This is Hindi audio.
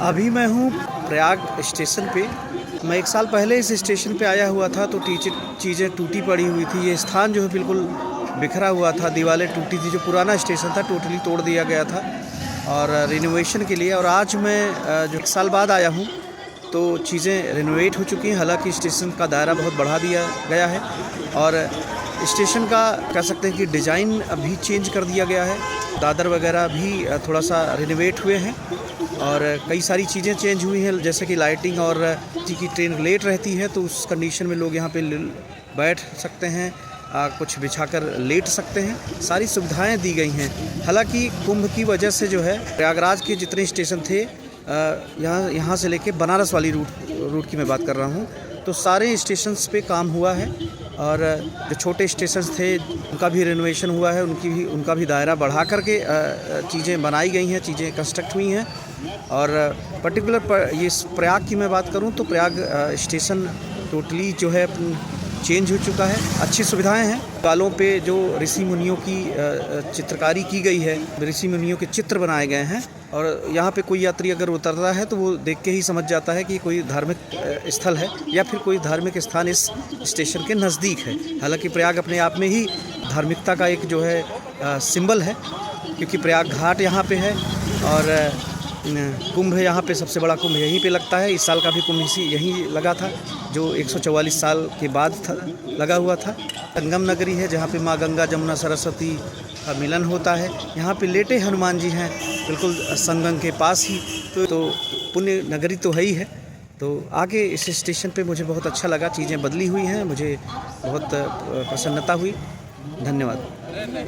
अभी मैं हूँ प्रयाग स्टेशन पे। मैं 1 साल पहले इस स्टेशन पे आया हुआ था तो चीज़ें टूटी पड़ी हुई थी। ये स्थान जो है बिल्कुल बिखरा हुआ था, दीवारें टूटी थी। जो पुराना स्टेशन था टोटली तोड़ दिया गया था और रिनोवेशन के लिए। और आज मैं जो 1 साल बाद आया हूँ तो चीज़ें रिनोवेट हो चुकी हैं। हालांकि स्टेशन का दायरा बहुत बढ़ा दिया गया है और स्टेशन का कह सकते हैं कि डिज़ाइन भी चेंज कर दिया गया है। दादर वगैरह भी थोड़ा सा रिनोवेट हुए हैं और कई सारी चीज़ें चेंज हुई हैं, जैसे कि लाइटिंग। और की ट्रेन लेट रहती है तो उस कंडीशन में लोग यहाँ पे बैठ सकते हैं, कुछ बिछाकर लेट सकते हैं। सारी सुविधाएं दी गई हैं। हालांकि कुंभ की वजह से जो है प्रयागराज के जितने स्टेशन थे, यहाँ से लेके बनारस वाली रूट की मैं बात कर रहा हूँ, तो सारे स्टेशंस पे काम हुआ है। और जो छोटे स्टेशंस थे उनका भी रिनोवेशन हुआ है, उनका भी दायरा बढ़ा करके चीज़ें बनाई गई हैं, चीज़ें कंस्ट्रक्ट हुई हैं। और पर्टिकुलर ये प्रयाग की मैं बात करूं तो प्रयाग स्टेशन टोटली जो है चेंज हो चुका है। अच्छी सुविधाएं हैं। कालों पे जो ऋषि मुनियों की चित्रकारी की गई है, ऋषि मुनियों के चित्र बनाए गए हैं। और यहाँ पे कोई यात्री अगर उतरता है तो वो देख के ही समझ जाता है कि कोई धार्मिक स्थल है या फिर कोई धार्मिक स्थान इस स्टेशन के नज़दीक है। हालांकि प्रयाग अपने आप में ही धार्मिकता का एक जो है सिंबल है, क्योंकि प्रयाग घाट यहाँ पे है और कुंभ यहाँ पे सबसे बड़ा कुंभ यहीं पे लगता है। इस साल का भी कुंभ यहीं लगा था, जो 144 साल के बाद लगा हुआ था। संगम नगरी है जहाँ पे माँ गंगा जमुना सरस्वती का मिलन होता है। यहाँ पे लेटे हनुमान जी हैं बिल्कुल संगम के पास ही। तो पुण्य नगरी तो है ही है। तो आगे इस स्टेशन पे मुझे बहुत अच्छा लगा। चीज़ें बदली हुई हैं, मुझे बहुत प्रसन्नता हुई। धन्यवाद।